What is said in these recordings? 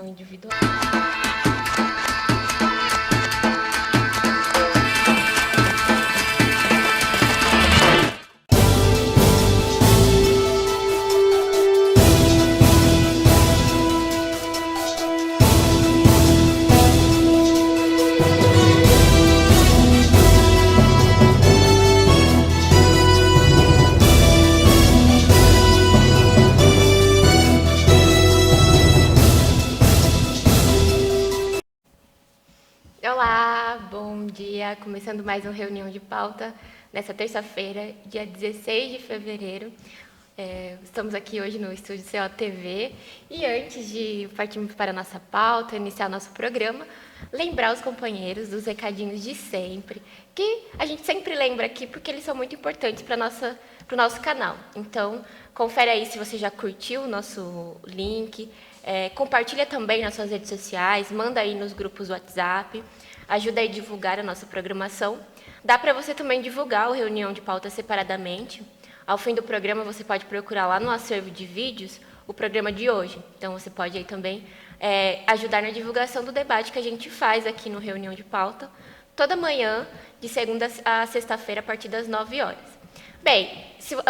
individual. Olá, bom dia! Começando mais uma reunião de pauta nessa terça-feira, dia 16 de fevereiro. Estamos aqui hoje no estúdio COTV e antes de partirmos para a nossa pauta, iniciar nosso programa, lembrar os companheiros dos recadinhos de sempre, que a gente sempre lembra aqui porque eles são muito importantes para o nosso canal. Então, confere aí se você já curtiu o nosso link, compartilha também nas suas redes sociais, manda aí nos grupos do WhatsApp, ajuda aí a divulgar a nossa programação. Dá para você também divulgar o Reunião de Pauta separadamente. Ao fim do programa, você pode procurar lá no acervo de vídeos o programa de hoje. Então, você pode aí também ajudar na divulgação do debate que a gente faz aqui no Reunião de Pauta, toda manhã, de segunda a sexta-feira, a partir das 9 horas. Bem,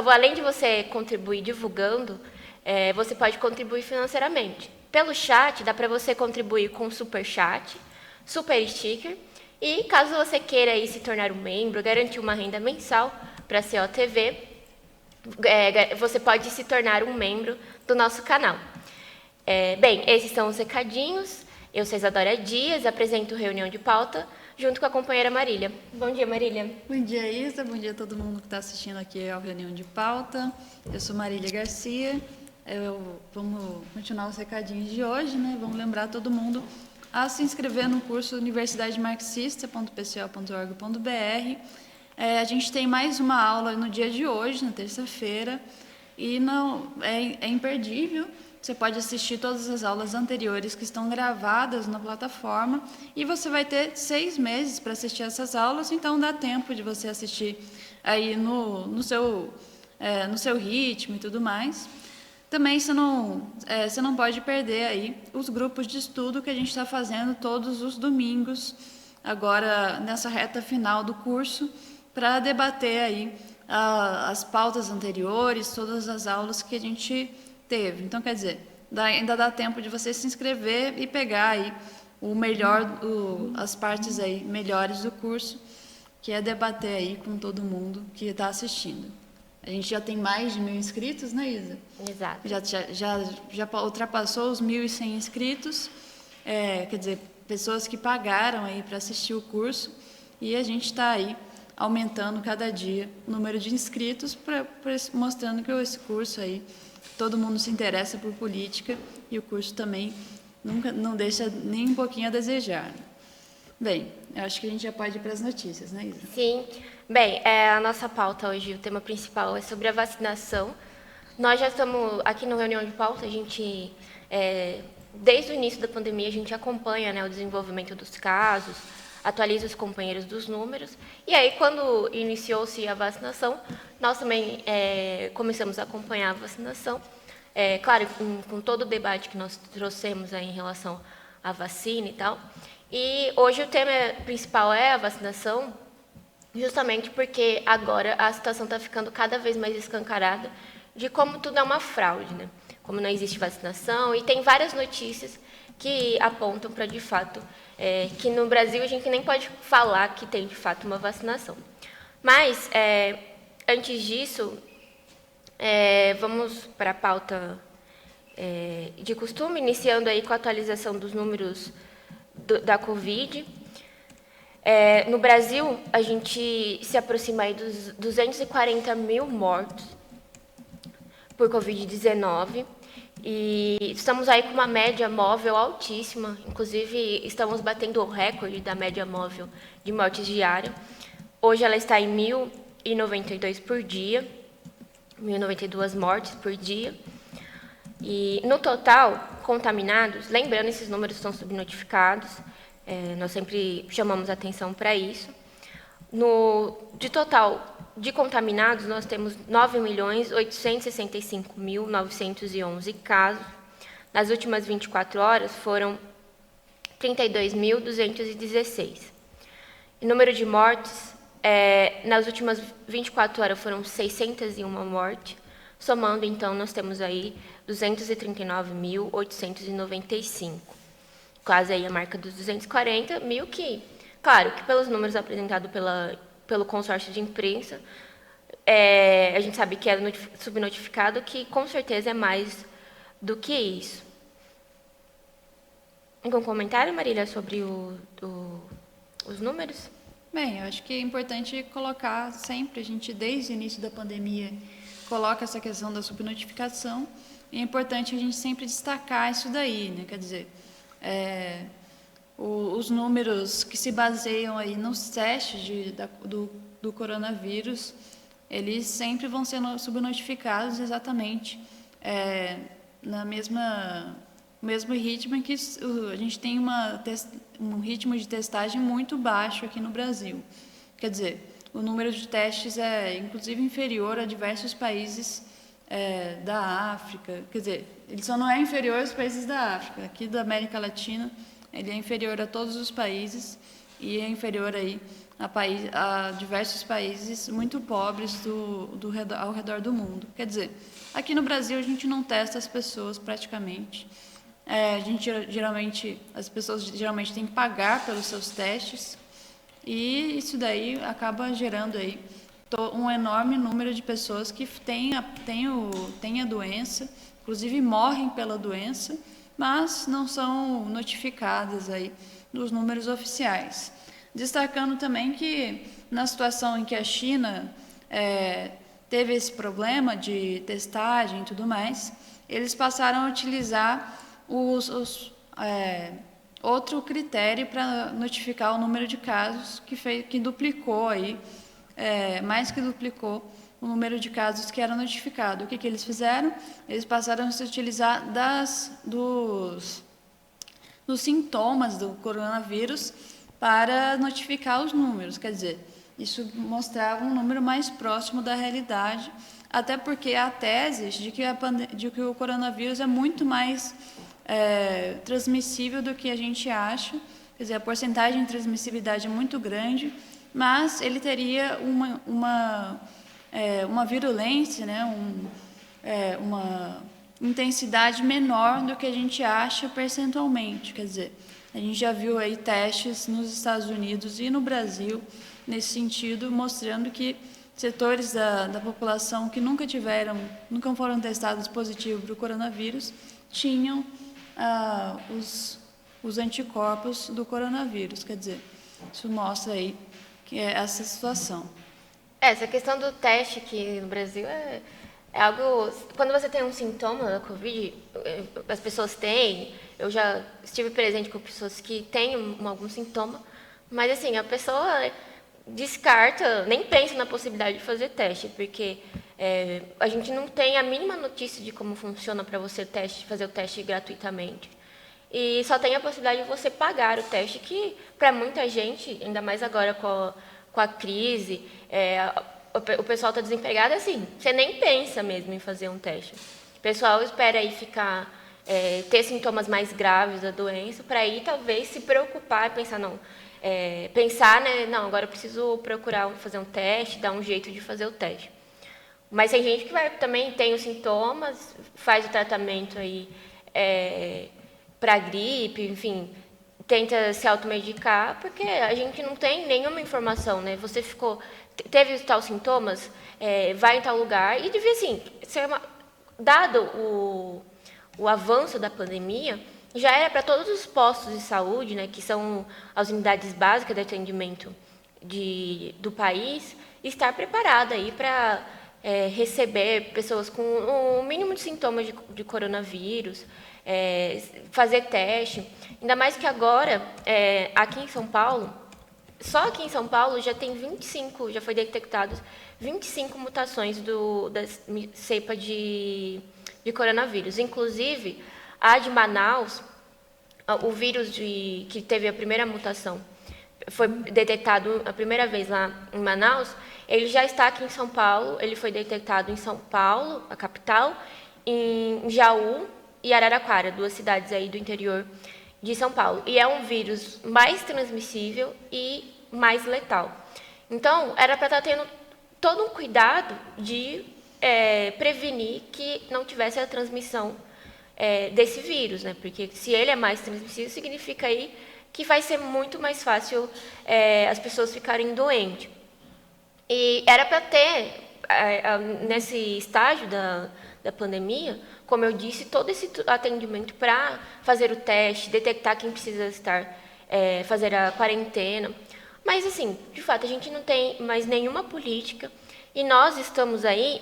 além de você contribuir divulgando, você pode contribuir financeiramente. Pelo chat, dá para você contribuir com super chat, super sticker, e caso você queira aí se tornar um membro, garantir uma renda mensal para a COTV, você pode se tornar um membro do nosso canal. Bem, esses são os recadinhos. Eu sou Isadora Dias, apresento Reunião de Pauta, junto com a companheira Marília. Bom dia, Marília. Bom dia, Isa. Bom dia a todo mundo que está assistindo aqui ao Reunião de Pauta. Eu sou Marília Garcia. Vamos continuar os recadinhos de hoje, né? Vamos lembrar todo mundo a se inscrever no curso universidademarxista.pco.org.br. A gente tem mais uma aula no dia de hoje, na terça-feira, e não é imperdível. Você pode assistir todas as aulas anteriores que estão gravadas na plataforma e você vai ter 6 meses para assistir essas aulas, então dá tempo de você assistir aí no seu ritmo e tudo mais. Também você não pode perder aí os grupos de estudo que a gente está fazendo todos os domingos, agora nessa reta final do curso, para debater aí as pautas anteriores, todas as aulas que a gente teve. Então, quer dizer, ainda dá tempo de você se inscrever e pegar aí as partes aí melhores do curso, que é debater aí com todo mundo que está assistindo. A gente já tem mais de 1.000 inscritos, né, Isa? Exato. Já ultrapassou os 1.100 inscritos, quer dizer, pessoas que pagaram aí para assistir o curso, e a gente está aí aumentando cada dia o número de inscritos, mostrando que esse curso aí, todo mundo se interessa por política, e o curso também não deixa nem um pouquinho a desejar. Bem, eu acho que a gente já pode ir para as notícias, né, Isa? Sim. Bem, a nossa pauta hoje, o tema principal é sobre a vacinação. Nós já estamos aqui no Reunião de Pauta, a gente, desde o início da pandemia, a gente acompanha, né, o desenvolvimento dos casos, atualiza os companheiros dos números, e aí quando iniciou-se a vacinação, nós também começamos a acompanhar a vacinação, claro, com todo o debate que nós trouxemos aí em relação à vacina e tal. E hoje o tema principal é a vacinação, justamente porque agora a situação está ficando cada vez mais escancarada de como tudo é uma fraude, né? Como não existe vacinação, e tem várias notícias que apontam para, de fato, que no Brasil a gente nem pode falar que tem, de fato, uma vacinação. Mas, antes disso, vamos para a pauta de costume, iniciando aí com a atualização dos números da Covid. No Brasil, a gente se aproxima aí dos 240 mil mortos por Covid-19 e estamos aí com uma média móvel altíssima, inclusive estamos batendo o recorde da média móvel de mortes diária. Hoje ela está em 1.092 por dia, 1.092 mortes por dia. E no total, contaminados, lembrando, esses números estão subnotificados, nós sempre chamamos atenção para isso. De total de contaminados, nós temos 9.865.911 casos. nas últimas 24 horas foram 32.216. O número de mortes, nas últimas 24 horas foram 601 mortes, somando, então, nós temos aí 239.895. Quase aí a marca dos 240 mil, que, claro, que pelos números apresentados pelo consórcio de imprensa, a gente sabe que é subnotificado, que com certeza é mais do que isso. Algum comentário, Marília, sobre os números? Bem, eu acho que é importante colocar sempre, a gente desde o início da pandemia coloca essa questão da subnotificação, e é importante a gente sempre destacar isso daí, né? Quer dizer, os números que se baseiam aí nos testes do coronavírus, eles sempre vão ser subnotificados exatamente no mesmo ritmo em que a gente tem um ritmo de testagem muito baixo aqui no Brasil. Quer dizer, o número de testes é inclusive inferior a diversos países da África. Quer dizer, ele só não é inferior aos países da África. Aqui da América Latina, ele é inferior a todos os países e é inferior aí a diversos países muito pobres ao redor do mundo. Quer dizer, aqui no Brasil a gente não testa as pessoas praticamente. As pessoas geralmente têm que pagar pelos seus testes, e isso daí acaba gerando aí um enorme número de pessoas que têm a doença, inclusive morrem pela doença, mas não são notificadas aí nos números oficiais. Destacando também que na situação em que a China teve esse problema de testagem e tudo mais, eles passaram a utilizar outro critério para notificar o número de casos, que duplicou aí, mais que duplicou o número de casos que era notificado. O que eles fizeram? Eles passaram a se utilizar dos sintomas do coronavírus para notificar os números. Quer dizer, isso mostrava um número mais próximo da realidade, até porque há teses de que o coronavírus é muito mais transmissível do que a gente acha. Quer dizer, a porcentagem de transmissibilidade é muito grande, mas ele teria uma virulência, né? Uma intensidade menor do que a gente acha percentualmente. Quer dizer, a gente já viu aí testes nos Estados Unidos e no Brasil nesse sentido, mostrando que setores da população que nunca foram testados positivos para o coronavírus tinham os anticorpos do coronavírus. Quer dizer, isso mostra aí que é essa situação. Essa questão do teste aqui no Brasil é algo... Quando você tem um sintoma da Covid, as pessoas têm... Eu já estive presente com pessoas que têm algum sintoma, mas assim, a pessoa descarta, nem pensa na possibilidade de fazer teste, porque a gente não tem a mínima notícia de como funciona para você fazer o teste gratuitamente. E só tem a possibilidade de você pagar o teste, que para muita gente, ainda mais agora com a crise, o pessoal está desempregado, assim, você nem pensa mesmo em fazer um teste. O pessoal espera aí ter sintomas mais graves da doença, para aí talvez se preocupar e pensar, né, não, agora eu preciso procurar fazer um teste, dar um jeito de fazer o teste. Mas tem gente que também tem os sintomas, faz o tratamento aí para gripe, enfim, tenta se automedicar, porque a gente não tem nenhuma informação, né? Você teve os tais sintomas, vai em tal lugar, e devia, assim, dado o avanço da pandemia, já era para todos os postos de saúde, né, que são as unidades básicas de atendimento do país, estar preparada aí para receber pessoas com o mínimo de sintomas de coronavírus, fazer teste. Ainda mais que agora, aqui em São Paulo, só aqui em São Paulo já foi detectados 25 mutações da cepa de coronavírus. Inclusive, a de Manaus, o vírus que teve a primeira mutação, foi detectado a primeira vez lá em Manaus, ele já está aqui em São Paulo, ele foi detectado em São Paulo, a capital, em Jaú, e Araraquara, 2 cidades aí do interior de São Paulo. E é um vírus mais transmissível e mais letal. Então, era para estar tendo todo um cuidado de prevenir que não tivesse a transmissão desse vírus, né? Porque se ele é mais transmissível, significa aí que vai ser muito mais fácil as pessoas ficarem doentes. E era para ter, nesse estágio da pandemia, como eu disse, todo esse atendimento para fazer o teste, detectar quem precisa fazer a quarentena. Mas, assim, de fato, a gente não tem mais nenhuma política e nós estamos aí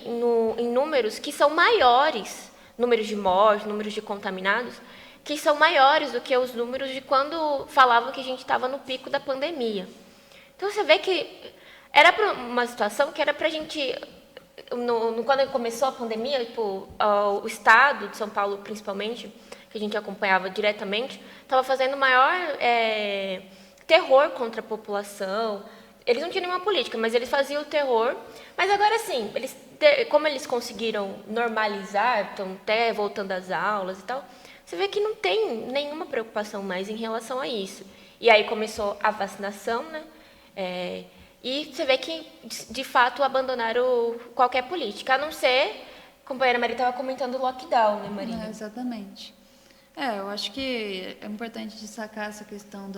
em números que são maiores, números de mortes, números de contaminados, que são maiores do que os números de quando falavam que a gente estava no pico da pandemia. Então, você vê que era uma situação que era para a gente, quando começou a pandemia, tipo, o estado de São Paulo, principalmente, que a gente acompanhava diretamente, estava fazendo maior terror contra a população. Eles não tinham nenhuma política, mas eles faziam o terror. Mas agora sim, como eles conseguiram normalizar, estão até voltando às aulas e tal, você vê que não tem nenhuma preocupação mais em relação a isso. E aí começou a vacinação, né? E você vê que, de fato, abandonaram qualquer política, a não ser, a companheira Maria estava comentando o lockdown, né, Maria? Exatamente. Eu acho que é importante destacar essa questão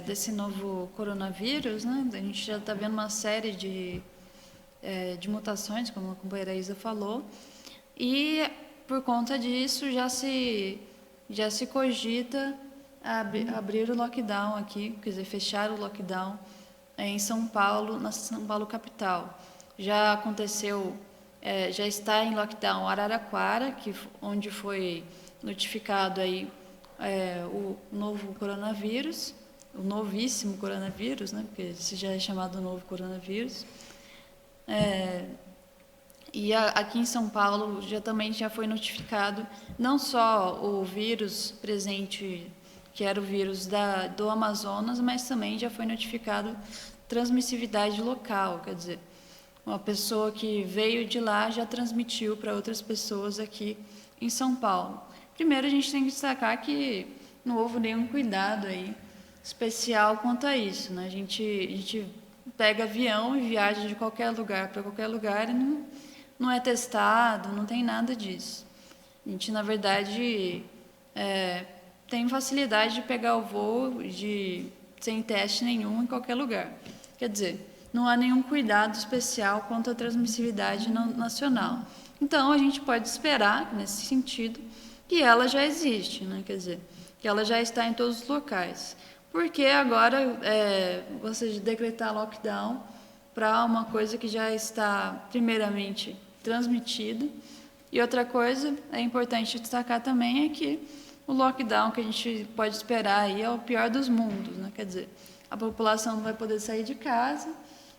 desse novo coronavírus, né? A gente já está vendo uma série de mutações, como a companheira Isa falou, e por conta disso já se cogita abrir o lockdown aqui, quer dizer, fechar o lockdown em São Paulo, na São Paulo capital. Já aconteceu, já está em lockdown Araraquara, onde foi notificado aí o novo coronavírus, o novíssimo coronavírus, né, porque esse já é chamado novo coronavírus. E aqui em São Paulo também já foi notificado não só o vírus presente, que era o vírus do Amazonas, mas também já foi notificado transmissividade local, quer dizer, uma pessoa que veio de lá já transmitiu para outras pessoas aqui em São Paulo. Primeiro, a gente tem que destacar que não houve nenhum cuidado aí especial quanto a isso, né? A gente pega avião e viaja de qualquer lugar para qualquer lugar e não é testado, não tem nada disso. A gente, na verdade, tem facilidade de pegar o voo sem teste nenhum em qualquer lugar. Quer dizer, não há nenhum cuidado especial quanto à transmissividade nacional. Então, a gente pode esperar, nesse sentido, que ela já existe, né? Quer dizer, que ela já está em todos os locais. Porque agora você decretar lockdown para uma coisa que já está, primeiramente, transmitida. E outra coisa importante destacar também é que o lockdown que a gente pode esperar aí é o pior dos mundos, né? Quer dizer, a população não vai poder sair de casa,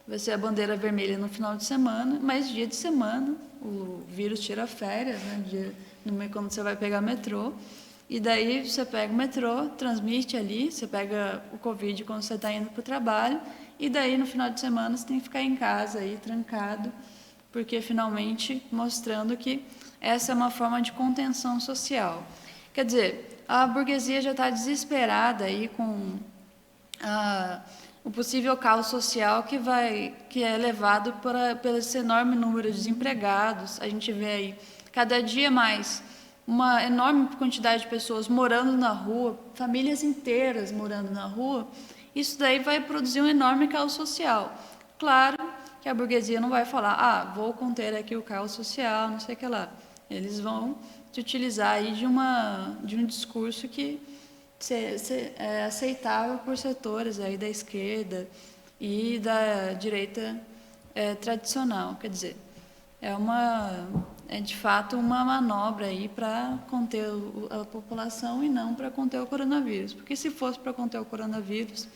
vai ser a bandeira vermelha no final de semana, mas dia de semana o vírus tira férias, né? Quando você vai pegar metrô, e daí você pega o metrô, transmite ali, você pega o Covid quando você está indo para o trabalho, e daí no final de semana você tem que ficar em casa aí, trancado, porque finalmente mostrando que essa é uma forma de contenção social. Quer dizer, a burguesia já está desesperada aí com o possível caos social que é levado pelo esse enorme número de desempregados. A gente vê aí cada dia mais uma enorme quantidade de pessoas morando na rua, famílias inteiras morando na rua. Isso daí vai produzir um enorme caos social. Claro que a burguesia não vai falar, vou conter aqui o caos social, não sei o que lá. Eles vão se utilizar aí de um discurso que é aceitável por setores aí da esquerda e da direita tradicional. Quer dizer, é de fato uma manobra aí para conter a população e não para conter o coronavírus. Porque se fosse para conter o coronavírus,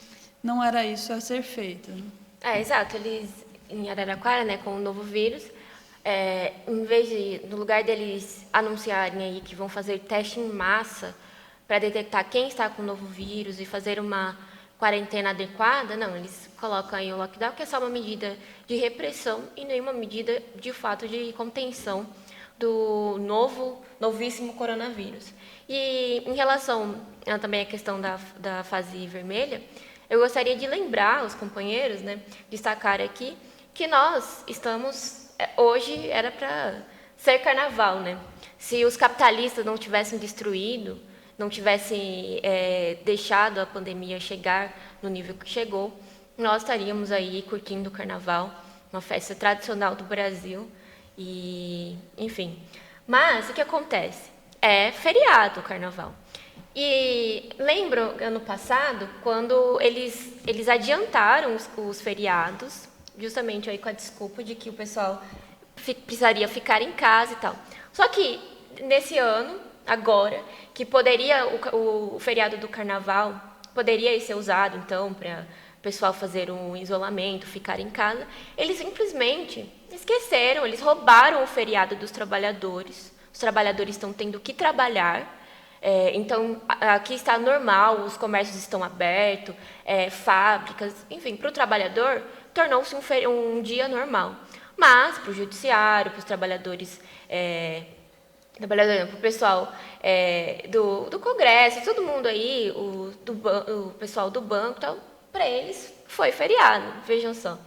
não era isso a ser feito, né? Exato. Eles, em Araraquara, né, com o novo vírus, em vez no lugar deles anunciarem aí que vão fazer teste em massa para detectar quem está com o novo vírus e fazer uma quarentena adequada, não, eles colocam aí o lockdown, que é só uma medida de repressão e nenhuma medida, de fato, de contenção do novíssimo coronavírus. E em relação também à questão da fase vermelha, eu gostaria de lembrar os companheiros, né, destacar aqui, que nós estamos, hoje era para ser carnaval, né? Se os capitalistas não tivessem destruído, não tivessem deixado a pandemia chegar no nível que chegou, nós estaríamos aí curtindo o carnaval, uma festa tradicional do Brasil, e enfim. Mas o que acontece? É feriado o carnaval. E lembro, ano passado, quando eles adiantaram os feriados, justamente aí com a desculpa de que o pessoal precisaria ficar em casa e tal. Só que, nesse ano, agora, que poderia, o feriado do carnaval poderia ser usado, então, para o pessoal fazer um isolamento, ficar em casa, eles simplesmente esqueceram, eles roubaram o feriado dos trabalhadores. Os trabalhadores estão tendo que trabalhar. Então, aqui está normal, os comércios estão abertos, fábricas, enfim, para o trabalhador, tornou-se um dia normal. Mas, para o judiciário, para os trabalhadores, para o pessoal do Congresso, todo mundo aí, o pessoal do banco, para eles foi feriado, vejam só.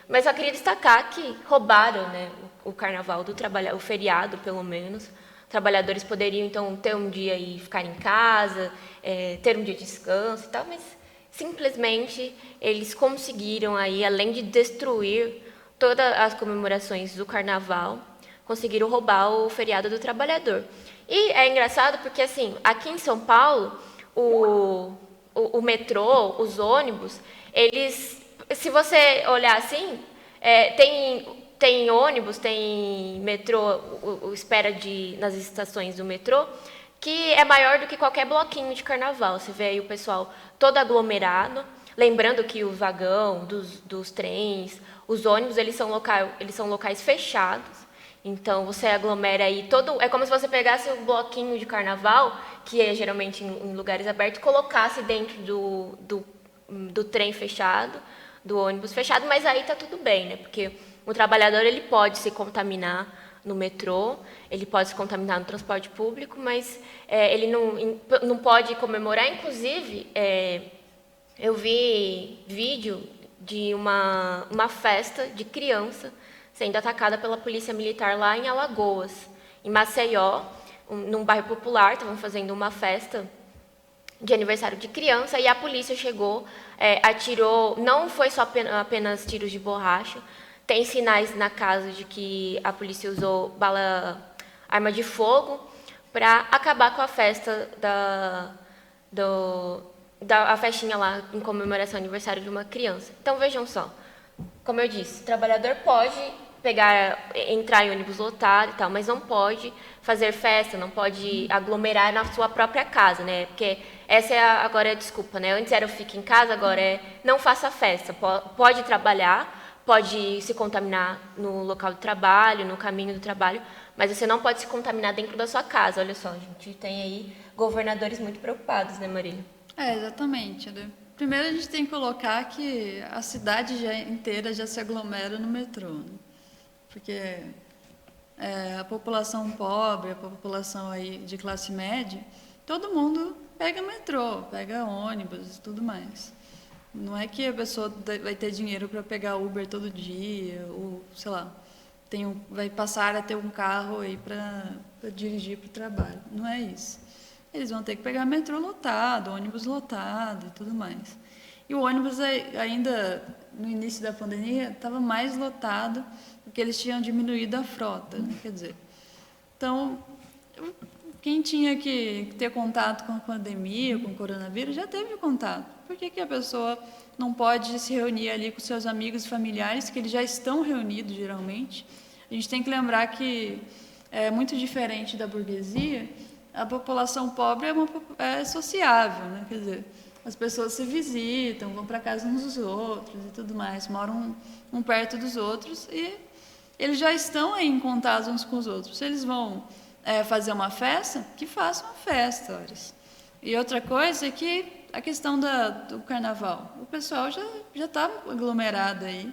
Mas eu queria destacar que roubaram, né, o carnaval do trabalho, o feriado, pelo menos. Trabalhadores poderiam, então, ter um dia e ficar em casa, ter um dia de descanso e tal, mas simplesmente eles conseguiram, aí, além de destruir todas as comemorações do carnaval, conseguiram roubar o feriado do trabalhador. E é engraçado porque, assim, aqui em São Paulo, o metrô, os ônibus, eles, se você olhar assim, tem ônibus, tem metrô, espera nas estações do metrô, que é maior do que qualquer bloquinho de carnaval. Você vê aí o pessoal todo aglomerado. Lembrando que o vagão dos trens, os ônibus, eles são locais fechados. Então, você aglomera aí todo... É como se você pegasse um bloquinho de carnaval, que é geralmente em lugares abertos, e colocasse dentro do trem fechado, do ônibus fechado, mas aí está tudo bem, né? Porque o trabalhador, ele pode se contaminar no metrô, ele pode se contaminar no transporte público, mas ele não pode comemorar. Inclusive, eu vi vídeo de uma festa de criança sendo atacada pela polícia militar lá em Alagoas, em Maceió, num bairro popular, estavam fazendo uma festa de aniversário de criança, e a polícia chegou, atirou, não foi só apenas tiros de borracha, tem sinais na casa de que a polícia usou arma de fogo para acabar com a festa a festinha lá em comemoração ao aniversário de uma criança. Então, vejam só, como eu disse, o trabalhador pode entrar em ônibus lotado e tal, mas não pode fazer festa, não pode aglomerar na sua própria casa, né? Porque essa agora é a desculpa, né? Antes era o fique em casa, agora não faça festa. Pode trabalhar, pode se contaminar no local de trabalho, no caminho do trabalho, mas você não pode se contaminar dentro da sua casa. Olha só, a gente tem aí governadores muito preocupados, né, Marília? Exatamente. Né? Primeiro a gente tem que colocar que a cidade inteira já se aglomera no metrô, né? Porque a população pobre, a população aí de classe média, todo mundo pega metrô, pega ônibus e tudo mais. Não é que a pessoa vai ter dinheiro para pegar Uber todo dia, ou, sei lá, vai passar a ter um carro aí para dirigir para o trabalho. Não é isso. Eles vão ter que pegar metrô lotado, ônibus lotado e tudo mais. E o ônibus ainda, no início da pandemia, estava mais lotado, porque eles tinham diminuído a frota, né? Quer dizer, então, quem tinha que ter contato com a pandemia, com o coronavírus, já teve contato. Por que a pessoa não pode se reunir ali com seus amigos e familiares, que eles já estão reunidos, geralmente? A gente tem que lembrar que é muito diferente da burguesia, a população pobre é sociável, né? Quer dizer, as pessoas se visitam, vão para casa uns dos outros e tudo mais, moram um perto dos outros e eles já estão aí em contato uns com os outros. Se eles vão fazer uma festa, que façam uma festa, olha. E outra coisa é que a questão do carnaval, o pessoal já está aglomerado aí.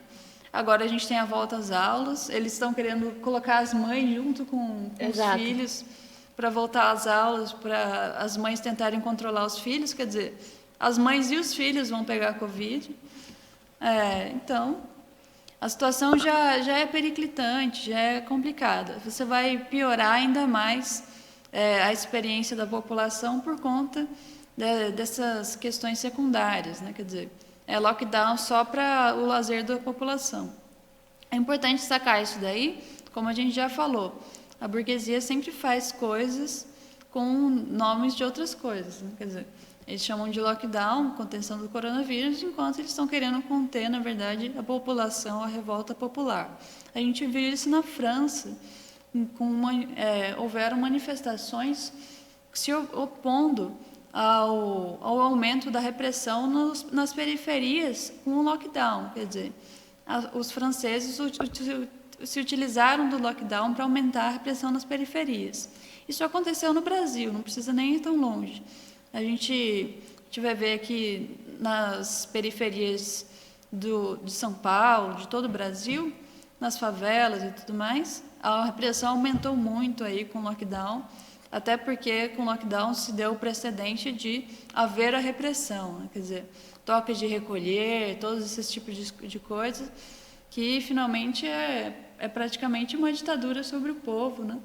Agora a gente tem a volta às aulas, eles estão querendo colocar as mães junto com os filhos para voltar às aulas, para as mães tentarem controlar os filhos, quer dizer, as mães e os filhos vão pegar a Covid. Então, a situação já é periclitante, já é complicada. Você vai piorar ainda mais a experiência da população por conta dessas questões secundárias, né? Quer dizer, é lockdown só para o lazer da população. É importante destacar isso daí, como a gente já falou, a burguesia sempre faz coisas com nomes de outras coisas, né? Quer dizer, eles chamam de lockdown, contenção do coronavírus, enquanto eles estão querendo conter, na verdade, a população, a revolta popular. A gente viu isso na França, houveram manifestações se opondo ao aumento da repressão nas periferias com o lockdown. Quer dizer, os franceses se utilizaram do lockdown para aumentar a repressão nas periferias. Isso aconteceu no Brasil, não precisa nem ir tão longe. A gente vai ver aqui nas periferias de São Paulo, de todo o Brasil, nas favelas e tudo mais, a repressão aumentou muito aí com o lockdown, até porque com o lockdown se deu o precedente de haver a repressão, né? Quer dizer, toque de recolher, todos esses tipos de coisas, que finalmente é praticamente uma ditadura sobre o povo, né?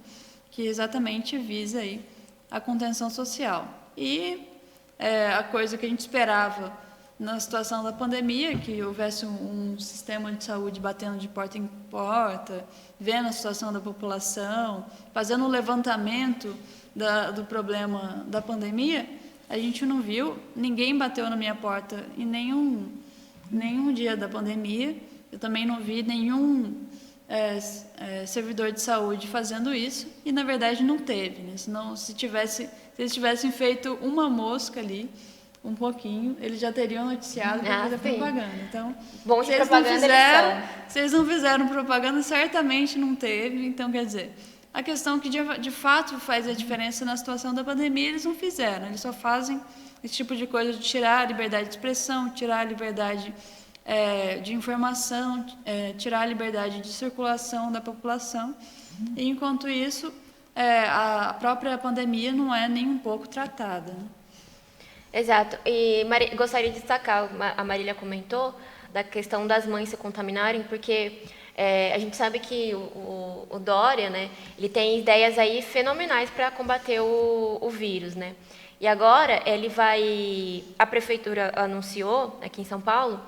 Que exatamente visa aí a contenção social. E a coisa que a gente esperava na situação da pandemia, que houvesse um sistema de saúde batendo de porta em porta, vendo a situação da população, fazendo um levantamento do problema da pandemia, a gente não viu, ninguém bateu na minha porta em nenhum dia da pandemia, eu também não vi nenhum servidor de saúde fazendo isso, e na verdade não teve, né? Senão, se eles tivessem feito uma mosca ali, um pouquinho, eles já teriam noticiado para fazer propaganda. Então, bom de propaganda se eles não fizeram propaganda, certamente não teve. Então, quer dizer, a questão que de fato faz a diferença na situação da pandemia, eles não fizeram. Eles só fazem esse tipo de coisa de tirar a liberdade de expressão, tirar a liberdade de informação, tirar a liberdade de circulação da população. E, enquanto isso, a própria pandemia não é nem um pouco tratada, né? Exato. E gostaria de destacar, a Marília comentou, da questão das mães se contaminarem, porque a gente sabe que o Dória, né, ele tem ideias aí fenomenais para combater o vírus, né? E agora a prefeitura anunciou, aqui em São Paulo,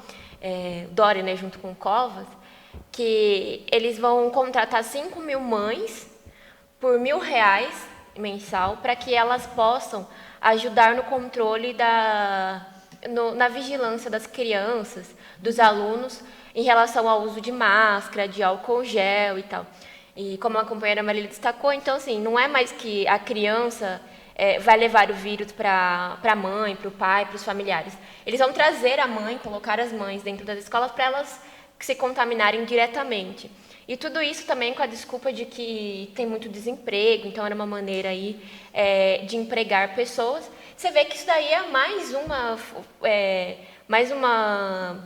Dória, né, junto com o Covas, que eles vão contratar 5.000 mães por R$ 1.000 mensal para que elas possam ajudar no controle na vigilância das crianças, dos alunos, em relação ao uso de máscara, de álcool gel e tal. E como a companheira Marília destacou, então, assim, não é mais que a criança vai levar o vírus para a mãe, para o pai, para os familiares. Eles vão trazer a mãe, colocar as mães dentro das escolas para elas se contaminarem diretamente. E tudo isso também com a desculpa de que tem muito desemprego, então era uma maneira aí de empregar pessoas. Você vê que isso daí é mais uma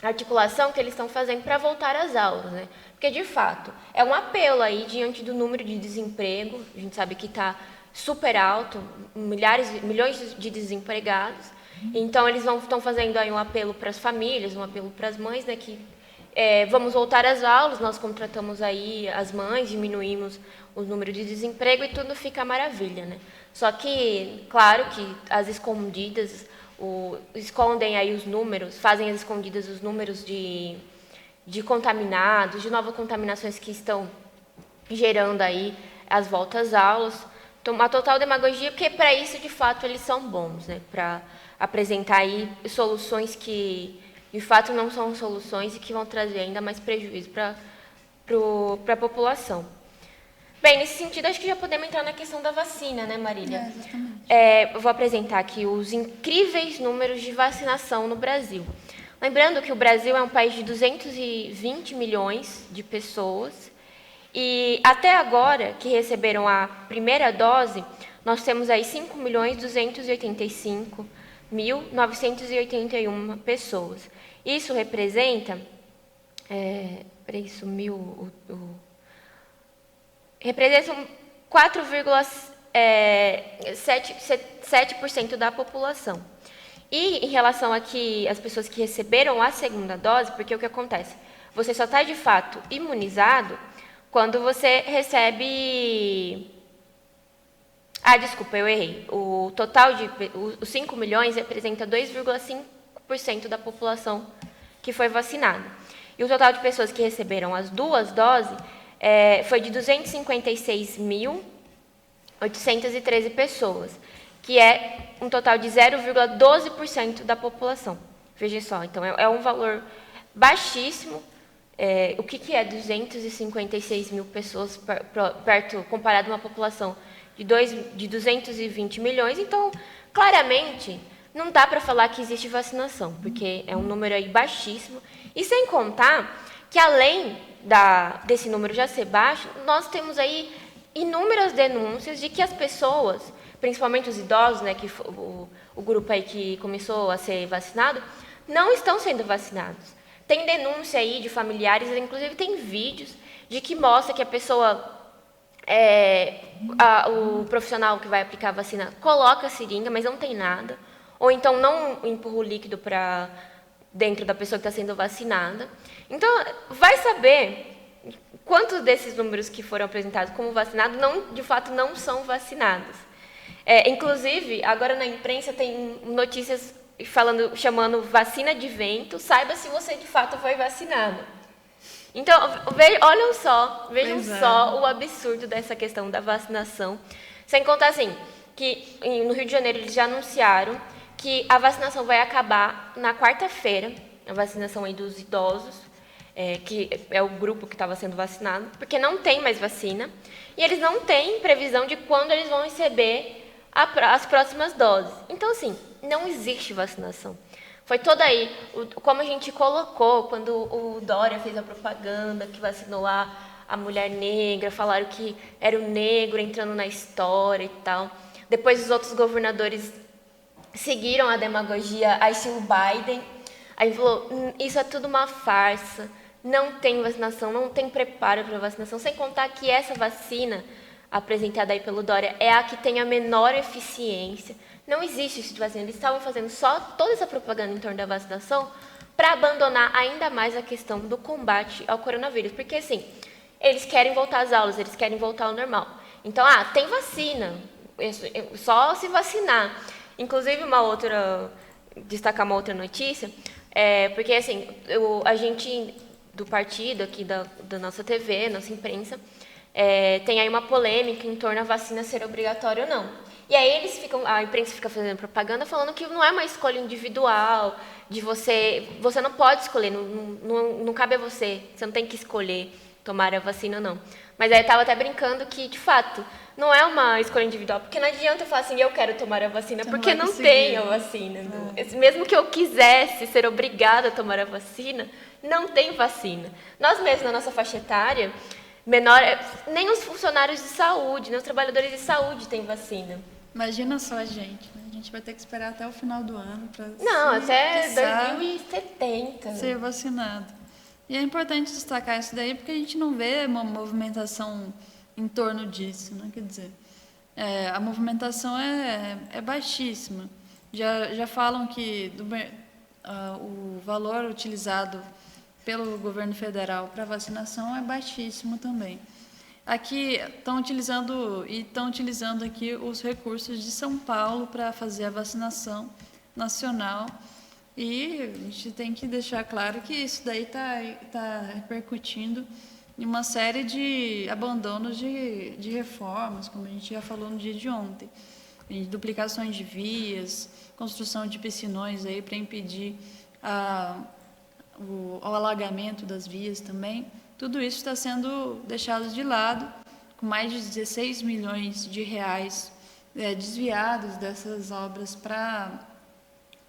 articulação que eles estão fazendo para voltar às aulas, né? Porque, de fato, é um apelo aí diante do número de desemprego, a gente sabe que está super alto, milhões de desempregados. Então, eles estão fazendo aí um apelo para as famílias, um apelo para as mães, né, que vamos voltar às aulas, nós contratamos aí as mães, diminuímos o número de desemprego e tudo fica maravilha, né? Só que, claro que as escondidas, escondem aí os números, fazem as escondidas os números de contaminados, de novas contaminações que estão gerando aí as voltas às aulas. Então, uma total demagogia, porque para isso, de fato, eles são bons, né? Para apresentar aí soluções que de fato não são soluções e que vão trazer ainda mais prejuízo para a população. Bem, nesse sentido, acho que já podemos entrar na questão da vacina, né, Marília? Exatamente. Eu vou apresentar aqui os incríveis números de vacinação no Brasil. Lembrando que o Brasil é um país de 220 milhões de pessoas e até agora, que receberam a primeira dose, nós temos aí 5.285.981 pessoas. Isso representa Peraí, sumiu representam 4,7% da população. E em relação aqui às pessoas que receberam a segunda dose, porque o que acontece? Você só está de fato imunizado quando você recebe... desculpa, eu errei. O total os 5 milhões representa 2,5% da população que foi vacinada. E o total de pessoas que receberam as 2 doses foi de 256.813 pessoas, que é um total de 0,12% da população. Veja só, então é um valor baixíssimo. O que é 256 mil pessoas perto, comparado a uma população de 220 milhões? Então, claramente, não dá para falar que existe vacinação, porque é um número aí baixíssimo. E sem contar que, além desse número já ser baixo, nós temos aí inúmeras denúncias de que as pessoas, principalmente os idosos, né, que o grupo aí que começou a ser vacinado, não estão sendo vacinados. Tem denúncia aí de familiares, inclusive tem vídeos de que mostra que a pessoa, o profissional que vai aplicar a vacina, coloca a seringa, mas não tem nada, ou então não empurra o líquido para dentro da pessoa que está sendo vacinada. Então, vai saber quantos desses números que foram apresentados como vacinados, de fato, não são vacinados. Inclusive, agora na imprensa tem notícias chamando vacina de vento, saiba se você de fato foi vacinado. Então, vejam só o absurdo dessa questão da vacinação. Sem contar, assim, que no Rio de Janeiro eles já anunciaram que a vacinação vai acabar na quarta-feira, a vacinação aí dos idosos, que é o grupo que estava sendo vacinado, porque não tem mais vacina, e eles não têm previsão de quando eles vão receber as próximas doses. Então, assim, não existe vacinação. Foi toda aí, como a gente colocou, quando o Dória fez a propaganda, que vacinou a mulher negra, falaram que era o negro entrando na história e tal. Depois os outros governadores seguiram a demagogia a estilo Biden. Aí falou, isso é tudo uma farsa, não tem vacinação, não tem preparo para vacinação, sem contar que essa vacina apresentada aí pelo Dória é a que tem a menor eficiência. Não existe isso de vacina. Eles estavam fazendo só toda essa propaganda em torno da vacinação para abandonar ainda mais a questão do combate ao coronavírus. Porque, assim, eles querem voltar às aulas, eles querem voltar ao normal. Então, tem vacina, só se vacinar. Inclusive, destacar uma outra notícia, porque, assim, a gente do partido aqui da nossa TV, nossa imprensa, tem aí uma polêmica em torno da vacina ser obrigatória ou não. E aí a imprensa fica fazendo propaganda falando que não é uma escolha individual, de você não pode escolher, não cabe a você não tem que escolher tomar a vacina ou não. Mas aí eu estava até brincando que, de fato, não é uma escolha individual, porque não adianta eu falar assim, eu quero tomar a vacina, porque não tem a vacina. Mesmo que eu quisesse ser obrigada a tomar a vacina, não tem vacina. Nós mesmos, na nossa faixa etária, nem os funcionários de saúde, nem os trabalhadores de saúde têm vacina. Imagina só a gente, né? A gente vai ter que esperar até o final do ano para até 2070 ser vacinado. E é importante destacar isso daí porque a gente não vê uma movimentação em torno disso, né? Quer dizer, a movimentação é baixíssima. Já falam que o valor utilizado pelo governo federal para vacinação é baixíssimo também. Aqui estão utilizando aqui os recursos de São Paulo para fazer a vacinação nacional. E a gente tem que deixar claro que isso daí está repercutindo em uma série de abandonos de reformas, como a gente já falou no dia de ontem. Duplicações de vias, construção de piscinões aí para impedir o alagamento das vias também. Tudo isso está sendo deixado de lado, com mais de 16 milhões de reais desviados dessas obras para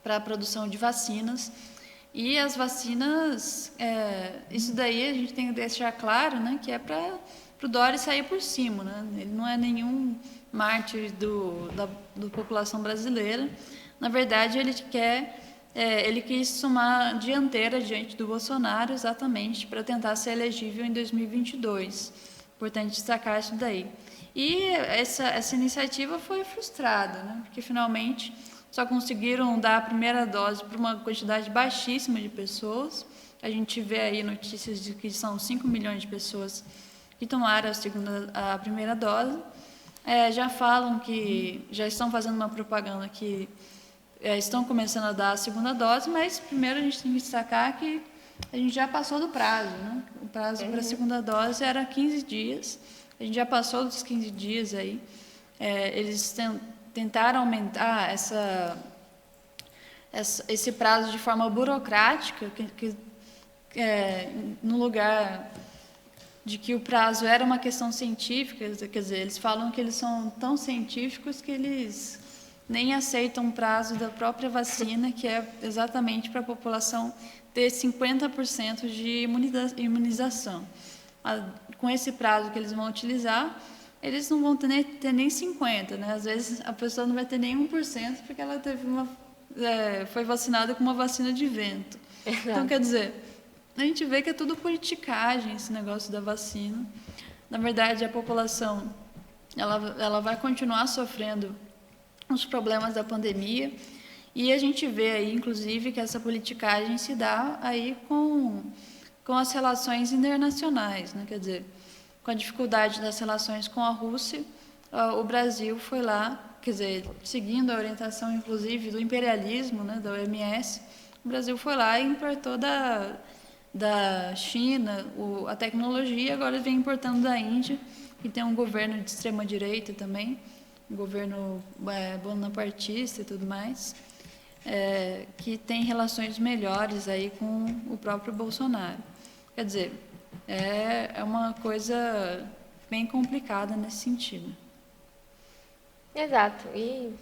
a produção de vacinas. E as vacinas, isso daí a gente tem que deixar claro, né, que é para o Dória sair por cima. Né? Ele não é nenhum mártir da população brasileira. Na verdade, ele quer ele quis tomar dianteira diante do Bolsonaro exatamente para tentar ser elegível em 2022. Importante destacar isso daí. E essa iniciativa foi frustrada, né? Porque finalmente só conseguiram dar a primeira dose para uma quantidade baixíssima de pessoas. A gente vê aí notícias de que são 5 milhões de pessoas que tomaram a primeira dose. Já falam que já estão fazendo uma propaganda que estão começando a dar a segunda dose, mas primeiro a gente tem que destacar que a gente já passou do prazo, né? O prazo para a segunda dose era 15 dias, a gente já passou dos 15 dias aí. Eles tentaram aumentar esse prazo de forma burocrática, no lugar de que o prazo era uma questão científica, quer dizer, eles falam que eles são tão científicos que eles nem aceitam o prazo da própria vacina, que é exatamente para a população ter 50% de imunização. Com esse prazo que eles vão utilizar, eles não vão ter nem 50%, né? Às vezes a pessoa não vai ter nem 1% porque ela foi vacinada com uma vacina de vento. Então, quer dizer, a gente vê que é tudo politicagem esse negócio da vacina. Na verdade, a população ela vai continuar sofrendo os problemas da pandemia, e a gente vê aí, inclusive, que essa politicagem se dá aí com as relações internacionais, né? Quer dizer, com a dificuldade das relações com a Rússia, o Brasil foi lá, quer dizer, seguindo a orientação, inclusive, do imperialismo, né, da OMS, o Brasil foi lá e importou da China a tecnologia, agora vem importando da Índia, que tem um governo de extrema-direita também, um governo bonapartista e tudo mais, que tem relações melhores aí com o próprio Bolsonaro. Quer dizer, é uma coisa bem complicada nesse sentido. Exato. E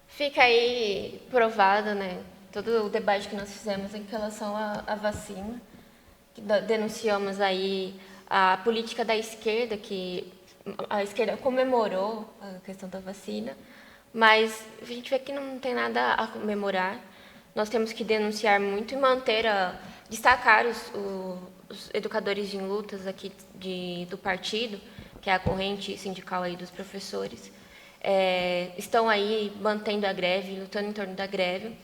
fica aí provado, né, todo o debate que nós fizemos em relação à vacina, que denunciamos aí a política da esquerda, que a esquerda comemorou a questão da vacina, mas a gente vê que não tem nada a comemorar. Nós temos que denunciar muito e destacar os educadores em lutas aqui do partido, que é a corrente sindical aí dos professores, estão aí mantendo a greve, lutando em torno da greve,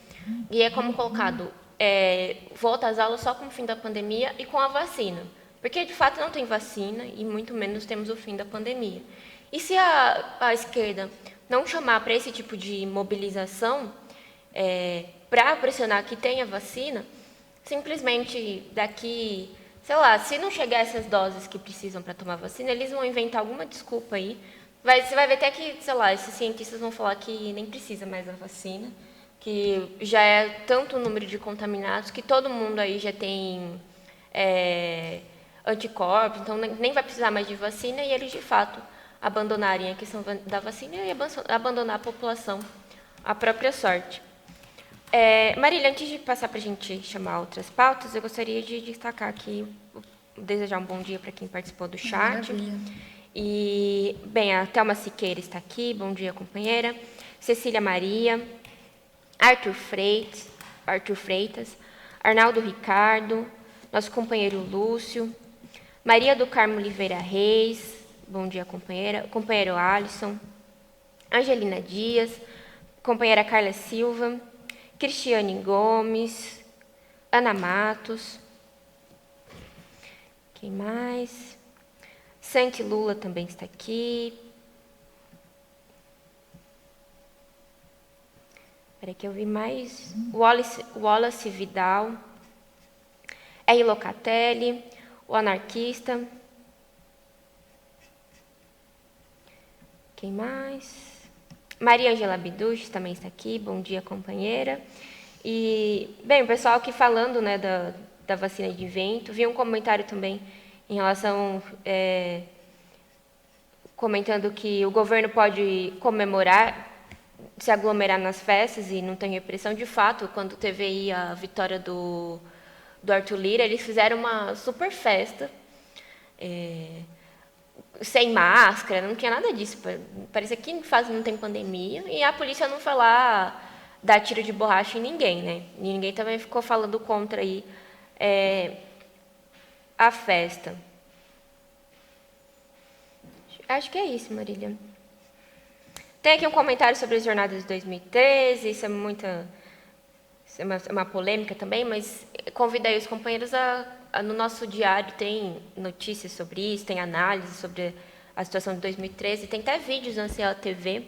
e é como colocado, volta às aulas só com o fim da pandemia e com a vacina. Porque, de fato, não tem vacina e muito menos temos o fim da pandemia. E se a esquerda não chamar para esse tipo de mobilização, para pressionar que tenha vacina, simplesmente daqui, sei lá, se não chegar essas doses que precisam para tomar vacina, eles vão inventar alguma desculpa aí. Você vai ver até que, sei lá, esses cientistas vão falar que nem precisa mais da vacina, que já é tanto o número de contaminados que todo mundo aí já tem anticorpos, então nem vai precisar mais de vacina, e eles, de fato, abandonarem a questão da vacina e abandonar a população à própria sorte. Marília, antes de passar para a gente chamar outras pautas, eu gostaria de destacar aqui, desejar um bom dia para quem participou do chat. Maravilha. E, bem, a Thelma Siqueira está aqui, bom dia, companheira. Cecília Maria, Arthur Freitas, Arnaldo Ricardo, nosso companheiro Lúcio, Maria do Carmo Oliveira Reis, bom dia, companheira, companheiro Alisson, Angelina Dias, companheira Carla Silva, Cristiane Gomes, Ana Matos, quem mais? Santi Lula também está aqui. Espera que eu vi mais. Wallace Vidal, R. Locatelli, o anarquista. Quem mais? Maria Angela Biduch também está aqui. Bom dia, companheira. E, bem, o pessoal aqui falando, né, da vacina de vento. Vi um comentário também em relação, comentando que o governo pode comemorar, se aglomerar nas festas e não tem repressão. De fato, quando teve aí a vitória do Arthur Lira, eles fizeram uma super festa, sem máscara, não tinha nada disso. Parecia que não tem pandemia, e a polícia não foi lá dar tiro de borracha em ninguém, né? E ninguém também ficou falando contra aí a festa. Acho que é isso, Marília. Tem aqui um comentário sobre as jornadas de 2013, isso é uma polêmica também, mas convido aí os companheiros no nosso diário tem notícias sobre isso, tem análise sobre a situação de 2013, tem até vídeos na CL TV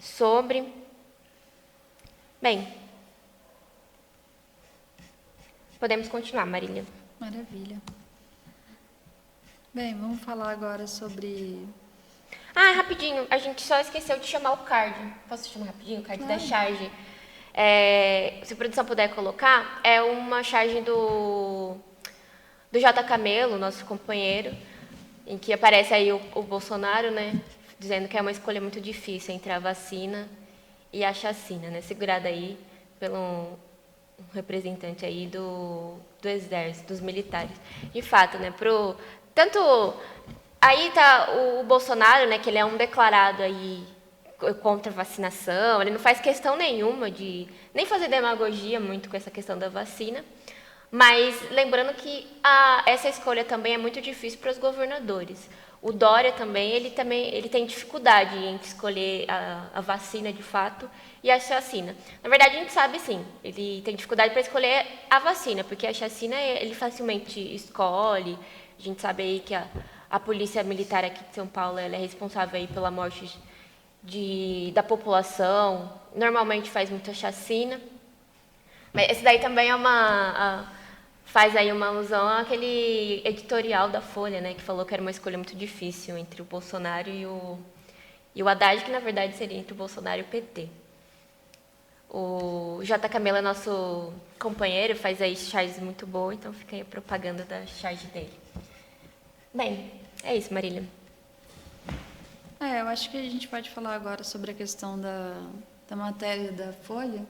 sobre. Bem, podemos continuar, Marília. Maravilha. Bem, vamos falar agora sobre... Rapidinho, a gente só esqueceu de chamar o card. Posso chamar rapidinho o card da charge? Se a produção puder colocar, é uma charge do J. Camelo, nosso companheiro, em que aparece aí o Bolsonaro, né, dizendo que é uma escolha muito difícil entre a vacina e a chacina, né, segurada aí pelo um representante aí do Exército, dos militares. De fato, né, aí tá o Bolsonaro, né, que ele é um declarado aí contra a vacinação, ele não faz questão nenhuma de nem fazer demagogia muito com essa questão da vacina, mas lembrando que essa escolha também é muito difícil para os governadores. O Dória também, ele tem dificuldade em escolher a vacina de fato e a chacina. Na verdade, a gente sabe sim, ele tem dificuldade para escolher a vacina, porque a chacina ele facilmente escolhe. A gente sabe aí que a polícia militar aqui de São Paulo ela é responsável aí pela morte da população, normalmente faz muita chacina. Mas esse daí também faz aí uma alusão àquele editorial da Folha, né, que falou que era uma escolha muito difícil entre o Bolsonaro e o Haddad, que na verdade seria entre o Bolsonaro e o PT. O J. Camelo é nosso companheiro, faz aí charges muito boa, então fica aí a propaganda da charge dele. Bem, é isso, Marília. Eu acho que a gente pode falar agora sobre a questão da matéria da Folha,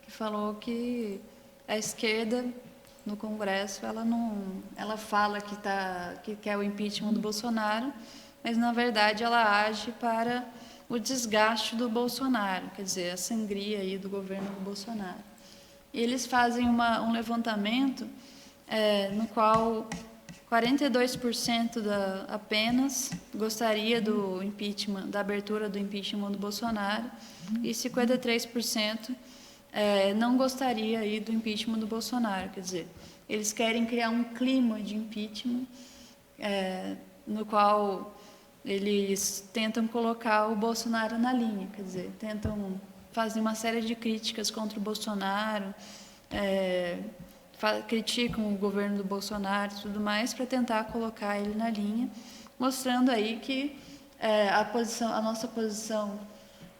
que falou que a esquerda no Congresso ela fala que quer o impeachment do Bolsonaro, mas na verdade ela age para o desgaste do Bolsonaro, quer dizer, a sangria aí do governo do Bolsonaro. E eles fazem um levantamento no qual 42% apenas gostaria do impeachment, da abertura do impeachment do Bolsonaro, e 53% não gostaria aí do impeachment do Bolsonaro. Quer dizer, eles querem criar um clima de impeachment no qual eles tentam colocar o Bolsonaro na linha, quer dizer, tentam fazer uma série de críticas contra o Bolsonaro, criticam o governo do Bolsonaro e tudo mais para tentar colocar ele na linha, mostrando aí que a nossa posição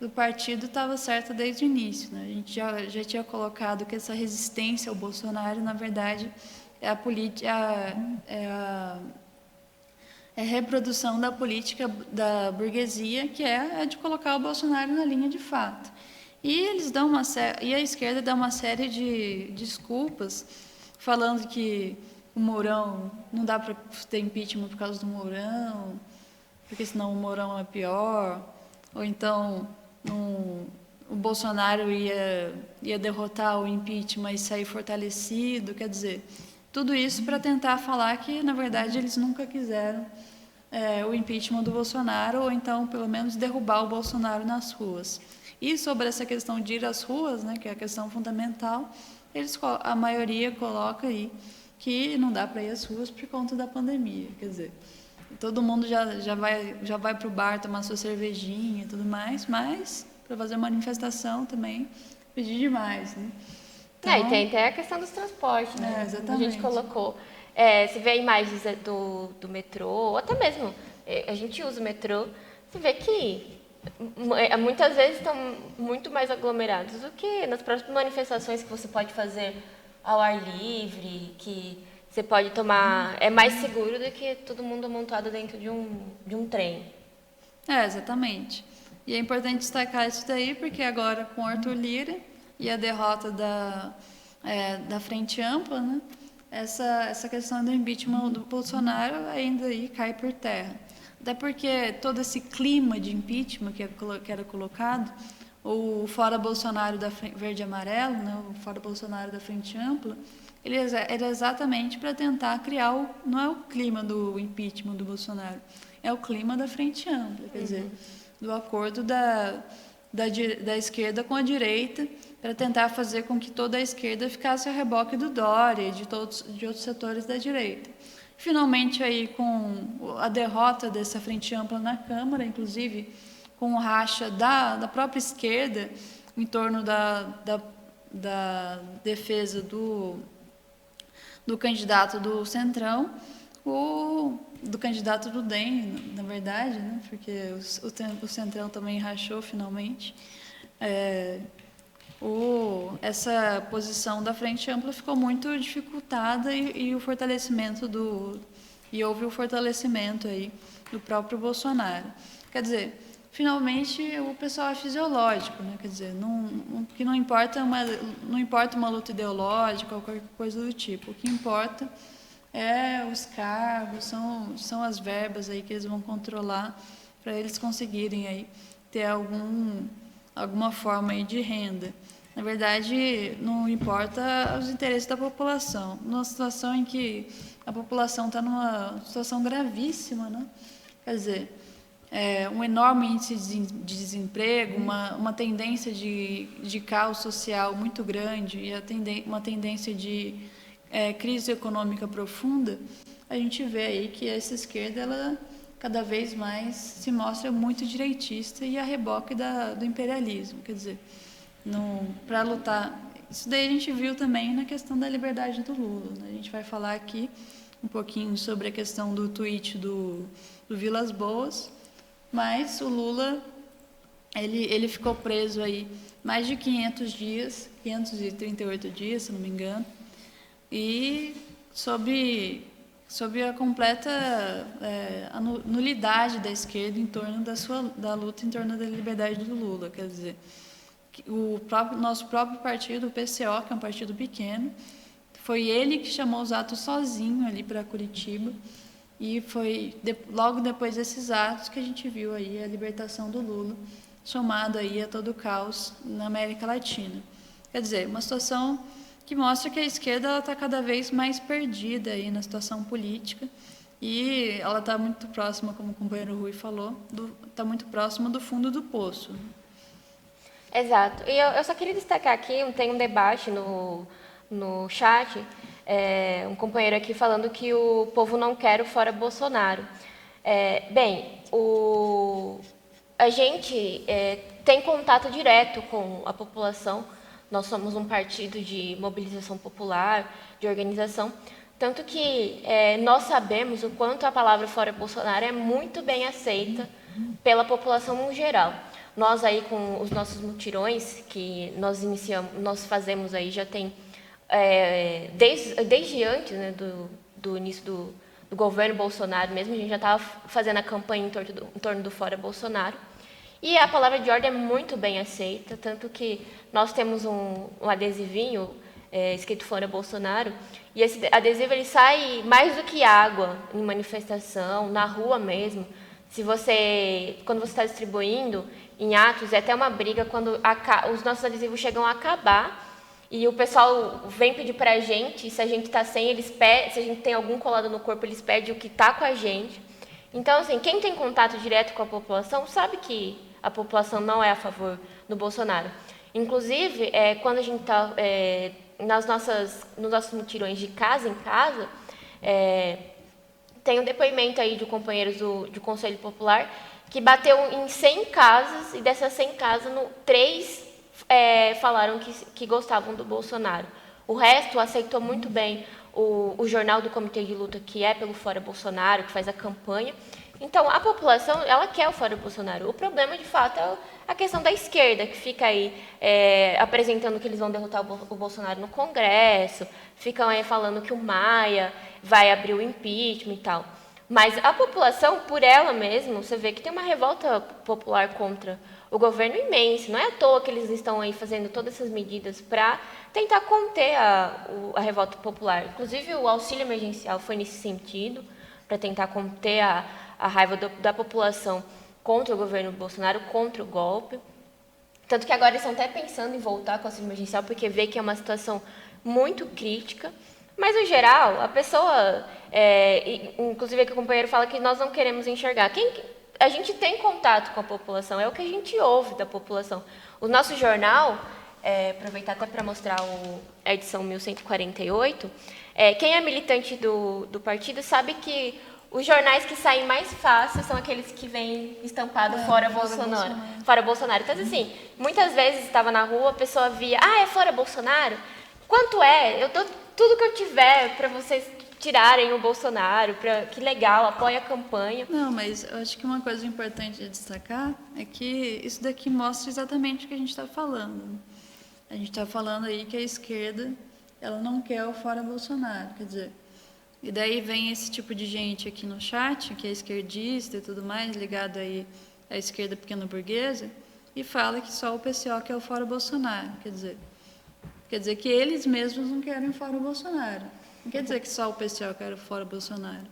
do partido estava certa desde o início, né? A gente já tinha colocado que essa resistência ao Bolsonaro, na verdade, é a reprodução da política da burguesia, que é a de colocar o Bolsonaro na linha de fato. E a esquerda dá uma série de desculpas, falando que o Mourão não dá para ter impeachment por causa do Mourão, porque senão o Mourão é pior, ou então o Bolsonaro ia derrotar o impeachment e sair fortalecido, quer dizer, tudo isso para tentar falar que, na verdade, eles nunca quiseram o impeachment do Bolsonaro, ou então, pelo menos, derrubar o Bolsonaro nas ruas. E sobre essa questão de ir às ruas, né, que é a questão fundamental, a maioria coloca aí que não dá para ir às ruas por conta da pandemia. Quer dizer, todo mundo já vai para o bar tomar sua cervejinha e tudo mais, mas para fazer uma manifestação também, pedir demais, né? Então, e tem até a questão dos transportes, né? Exatamente. A gente colocou. Você vê imagens do metrô, ou até mesmo, a gente usa o metrô, você vê que muitas vezes estão muito mais aglomerados do que nas próprias manifestações que você pode fazer ao ar livre, que você pode tomar... É mais seguro do que todo mundo amontoado dentro de um trem. Exatamente. E é importante destacar isso daí, porque agora com o Arthur Lira e a derrota da Frente Ampla, né, essa questão do impeachment do Bolsonaro ainda aí cai por terra. Até porque todo esse clima de impeachment que era colocado, o Fora Bolsonaro da Verde e Amarelo, né, o Fora Bolsonaro da Frente Ampla, ele era exatamente para tentar criar, não é o clima do impeachment do Bolsonaro, é o clima da Frente Ampla, quer dizer, do acordo da esquerda com a direita, para tentar fazer com que toda a esquerda ficasse a reboque do Dória e de outros setores da direita. Finalmente, aí, com a derrota dessa Frente Ampla na Câmara, inclusive com o racha da própria esquerda em torno da defesa do candidato do Centrão, do candidato do DEM, na verdade, né? Porque o Centrão também rachou finalmente. Essa posição da Frente Ampla ficou muito dificultada e houve o fortalecimento aí do próprio Bolsonaro. Quer dizer, finalmente o pessoal é fisiológico, né? Quer dizer, o que não importa uma luta ideológica ou qualquer coisa do tipo. O que importa é os cargos, são as verbas aí que eles vão controlar para eles conseguirem aí ter alguma forma aí de renda. Na verdade, não importa os interesses da população. Numa situação em que a população está numa situação gravíssima, né? Quer dizer, um enorme índice de desemprego, uma tendência de caos social muito grande e uma tendência de crise econômica profunda, a gente vê aí que essa esquerda, ela cada vez mais se mostra muito direitista e a reboque do imperialismo. Quer dizer, para lutar... Isso daí a gente viu também na questão da liberdade do Lula, né? A gente vai falar aqui um pouquinho sobre a questão do tweet do Vilas Boas, mas o Lula, ele ficou preso aí mais de 500 dias, 538 dias, se não me engano, e sob a completa nulidade da esquerda em torno da luta em torno da liberdade do Lula. Quer dizer, nosso próprio partido, o PCO, que é um partido pequeno, foi ele que chamou os atos sozinho ali para Curitiba, e foi logo depois desses atos que a gente viu aí a libertação do Lula, somado aí a todo o caos na América Latina. Quer dizer, uma situação que mostra que a esquerda está cada vez mais perdida aí na situação política e ela está muito próxima, como o companheiro Rui falou, está muito próxima do fundo do poço. Exato. E eu só queria destacar aqui, tem um debate no chat, um companheiro aqui falando que o povo não quer o fora Bolsonaro. A gente tem contato direto com a população. Nós somos um partido de mobilização popular, de organização, tanto que nós sabemos o quanto a palavra fora Bolsonaro é muito bem aceita pela população no geral. Nós aí com os nossos mutirões que nós fazemos aí já tem desde antes, né, do início do governo Bolsonaro mesmo, a gente já estava fazendo a campanha em torno do fora Bolsonaro. E a palavra de ordem é muito bem aceita, tanto que nós temos um adesivinho escrito fora Bolsonaro, e esse adesivo ele sai mais do que água em manifestação, na rua mesmo. Quando você está distribuindo em atos, é até uma briga quando os nossos adesivos chegam a acabar e o pessoal vem pedir para a gente, se a gente está sem, se a gente tem algum colado no corpo, eles pedem o que está com a gente. Então, assim, quem tem contato direto com a população sabe que a população não é a favor do Bolsonaro. Inclusive, quando a gente está nos nossos mutirões de casa em casa, tem um depoimento aí de companheiros do Conselho Popular que bateu em 100 casas, e dessas 100 casas, 3 falaram que gostavam do Bolsonaro. O resto aceitou muito bem o jornal do Comitê de Luta, que é pelo Fora Bolsonaro, que faz a campanha. Então, a população, ela quer o Fora Bolsonaro. O problema, de fato, é a questão da esquerda, que fica aí apresentando que eles vão derrotar o Bolsonaro no Congresso, ficam aí falando que o Maia vai abrir o impeachment e tal. Mas a população, por ela mesma, você vê que tem uma revolta popular contra o governo imenso. Não é à toa que eles estão aí fazendo todas essas medidas para tentar conter a revolta popular. Inclusive, o auxílio emergencial foi nesse sentido, para tentar conter a raiva da população contra o governo Bolsonaro, contra o golpe. Tanto que agora eles estão até pensando em voltar com o auxílio emergencial, porque vê que é uma situação muito crítica. Mas, no geral, a pessoa, inclusive que o companheiro fala que nós não queremos enxergar. A gente tem contato com a população, é o que a gente ouve da população. O nosso jornal, aproveitar até para mostrar a edição 1148, quem é militante do partido sabe que os jornais que saem mais fácil são aqueles que vêm estampado fora Bolsonaro. Fora Bolsonaro. Então, assim, muitas vezes estava na rua, a pessoa via, é fora Bolsonaro? Quanto é? Eu dou tudo que eu tiver para vocês tirarem o Bolsonaro, que legal, apoia a campanha. Não, mas eu acho que uma coisa importante de destacar é que isso daqui mostra exatamente o que a gente está falando. A gente está falando aí que a esquerda, ela não quer o fora Bolsonaro, quer dizer, e daí vem esse tipo de gente aqui no chat, que é esquerdista e tudo mais, ligado aí à esquerda pequeno-burguesa, e fala que só o PCO quer o fora Bolsonaro, quer dizer que eles mesmos não querem o fora Bolsonaro. Não quer dizer que só o PCO quer o fora Bolsonaro.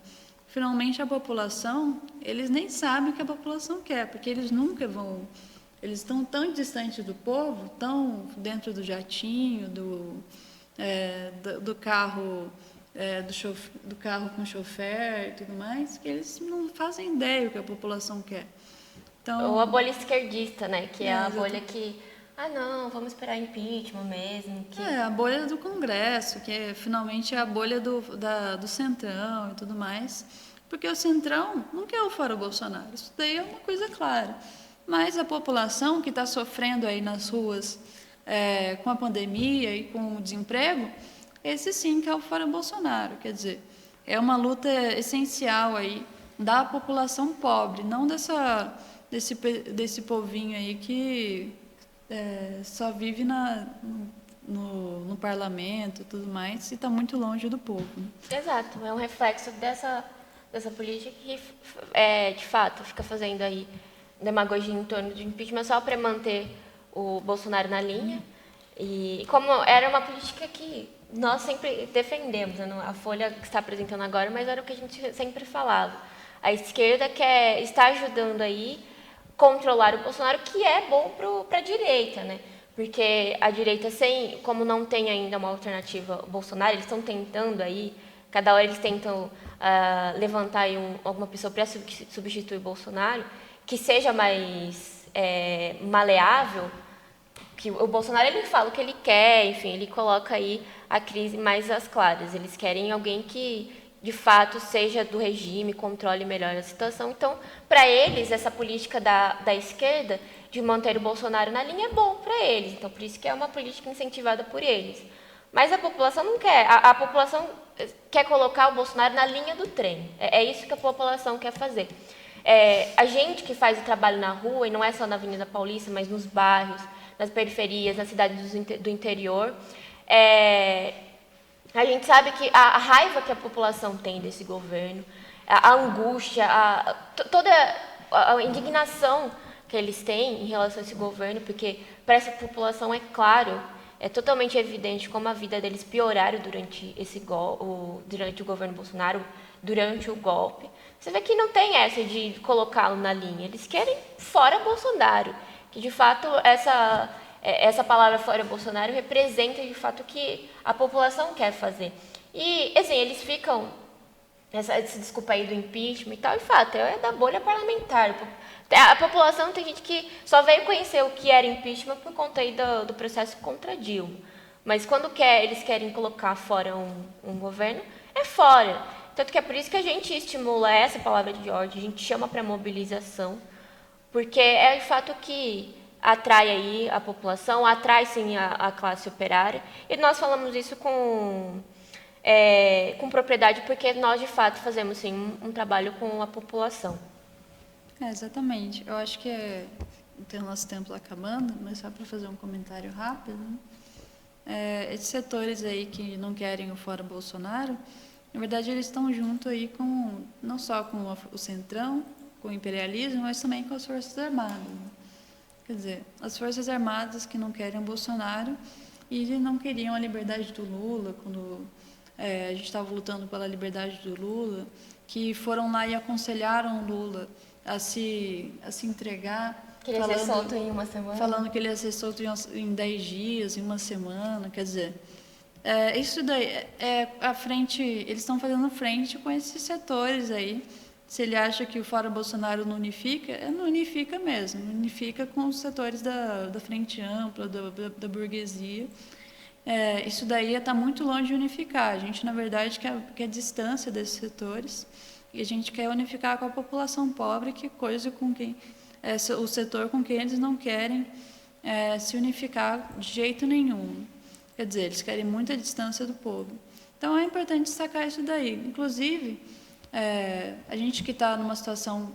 Finalmente, a população, eles nem sabem o que a população quer, porque eles nunca vão... Eles estão tão distantes do povo, tão dentro do jatinho, do carro, do carro com chofer e tudo mais, que eles não fazem ideia do que a população quer. Então, ou a bolha esquerdista, né? Que é a bolha que... não, vamos esperar impeachment mesmo. A bolha do Congresso, que finalmente é a bolha do Centrão e tudo mais. Porque o Centrão não quer o fora Bolsonaro. Isso daí é uma coisa clara. Mas a população que está sofrendo aí nas ruas com a pandemia e com o desemprego, esse sim que é o fora Bolsonaro. Quer dizer, é uma luta essencial aí da população pobre, não desse povinho aí que só vive no parlamento e tudo mais e está muito longe do povo. Né? Exato, é um reflexo dessa política que, de fato, fica fazendo aí demagogia em torno de impeachment só para manter o Bolsonaro na linha. E como era uma política que nós sempre defendemos, né? A Folha que está apresentando agora, mas era o que a gente sempre falava. A esquerda está ajudando aí controlar o Bolsonaro, que é bom para a direita, né? Porque a direita, como não tem ainda uma alternativa ao Bolsonaro, eles estão tentando aí, cada hora eles tentam levantar aí alguma pessoa para substituir o Bolsonaro, que seja mais maleável, que o Bolsonaro ele fala o que ele quer, enfim, ele coloca aí a crise mais às claras. Eles querem alguém que, de fato, seja do regime, controle melhor a situação. Então, para eles, essa política da esquerda de manter o Bolsonaro na linha é bom para eles. Então, por isso que é uma política incentivada por eles. Mas a população não quer. A população quer colocar o Bolsonaro na linha do trem. É isso que a população quer fazer. A gente que faz o trabalho na rua, e não é só na Avenida Paulista, mas nos bairros, nas periferias, nas cidades do interior, a gente sabe que a raiva que a população tem desse governo, a angústia, toda a indignação que eles têm em relação a esse governo, porque para essa população é claro, é totalmente evidente como a vida deles pioraram durante durante o governo Bolsonaro, durante o golpe. Você vê que não tem essa de colocá-lo na linha. Eles querem fora Bolsonaro, que de fato essa palavra fora Bolsonaro representa de fato o que a população quer fazer. E assim, eles ficam esse desculpa aí do impeachment e tal, de fato, é da bolha parlamentar. A população tem gente que só veio conhecer o que era impeachment por conta aí do processo contra Dilma. Mas quando eles querem colocar fora um governo, é fora. Tanto que é por isso que a gente estimula essa palavra de ordem, a gente chama para mobilização, porque é de fato que atrai aí a população, atrai sim a classe operária. E nós falamos isso com propriedade, porque nós de fato fazemos sim um trabalho com a população. Exatamente. Eu acho que tem o nosso tempo acabando, mas só para fazer um comentário rápido, né? Esses setores aí que não querem o fora Bolsonaro, na verdade eles estão junto aí não só com o Centrão, com o imperialismo, mas também com as Forças Armadas. Né? Quer dizer, as Forças Armadas que não querem o Bolsonaro e não queriam a liberdade do Lula, quando a gente estava lutando pela liberdade do Lula, que foram lá e aconselharam o Lula a se entregar Que ele ia ser solto em uma semana. Falando que ele ia ser solto em 10 dias, em uma semana, quer dizer... isso daí a frente, eles estão fazendo frente com esses setores aí. Se ele acha que o Fora Bolsonaro não unifica, não unifica mesmo, unifica com os setores da frente ampla, da burguesia. Isso daí está muito longe de unificar. A gente, na verdade, quer distância desses setores e a gente quer unificar com a população pobre, que coisa com quem o setor com quem eles não querem se unificar de jeito nenhum. Quer dizer, eles querem muita distância do povo. Então, é importante destacar isso daí. Inclusive, a gente que está numa situação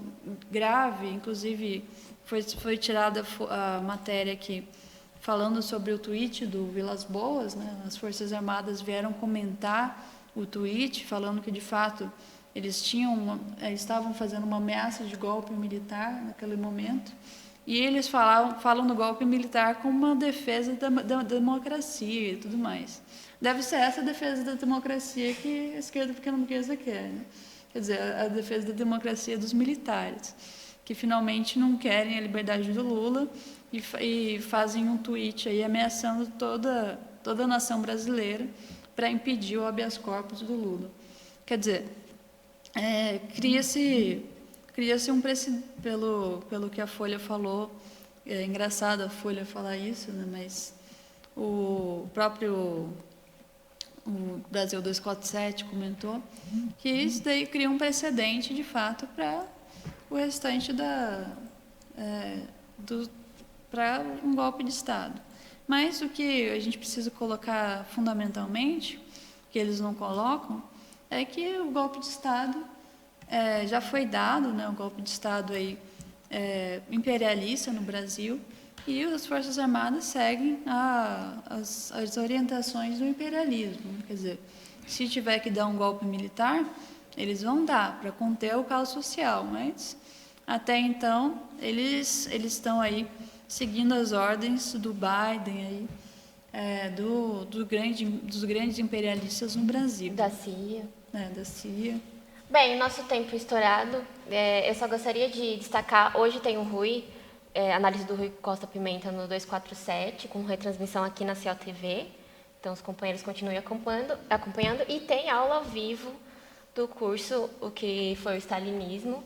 grave, inclusive foi tirada a matéria aqui falando sobre o tweet do Vilas Boas, né? As Forças Armadas vieram comentar o tweet, falando que, de fato, eles estavam fazendo uma ameaça de golpe militar naquele momento. E eles falam do golpe militar como uma defesa da democracia e tudo mais. Deve ser essa a defesa da democracia que a esquerda pequeno-burguesa quer, né? Quer dizer, a defesa da democracia dos militares, que finalmente não querem a liberdade do Lula e fazem um tweet aí ameaçando toda a nação brasileira para impedir o habeas corpus do Lula. Quer dizer, cria-se um precedente, pelo que a Folha falou. É engraçado a Folha falar isso, né? Mas o próprio Brasil 247 comentou que isso daí cria um precedente, de fato, para o restante para um golpe de Estado. Mas o que a gente precisa colocar fundamentalmente, que eles não colocam, é que o golpe de Estado já foi dado, né, um golpe de Estado aí, imperialista no Brasil, e as Forças Armadas seguem as orientações do imperialismo. Quer dizer, se tiver que dar um golpe militar, eles vão dar para conter o caos social, mas até então eles estão aí seguindo as ordens do Biden aí, dos grandes imperialistas no Brasil. Da CIA. Da CIA. Bem, nosso tempo estourado. Eu só gostaria de destacar, hoje tem o Rui, análise do Rui Costa Pimenta no 247, com retransmissão aqui na CEL TV. Então, os companheiros continuem acompanhando. E tem aula ao vivo do curso, o que foi o stalinismo.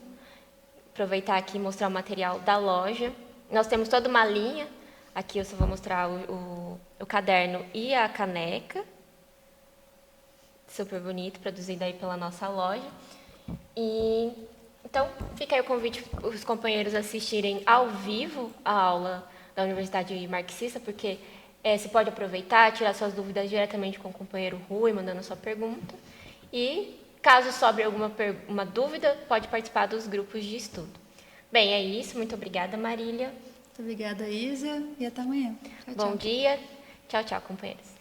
Aproveitar aqui e mostrar o material da loja. Nós temos toda uma linha. Aqui eu só vou mostrar o caderno e a caneca. Super bonito, produzido aí pela nossa loja. Então, fica aí o convite para os companheiros assistirem ao vivo a aula da Universidade Marxista, porque você pode aproveitar, tirar suas dúvidas diretamente com o companheiro Rui, mandando sua pergunta. E, caso sobre uma dúvida, pode participar dos grupos de estudo. Bem, é isso. Muito obrigada, Marília. Muito obrigada, Isa, e até amanhã. Tchau, Bom dia. Tchau, tchau, companheiros.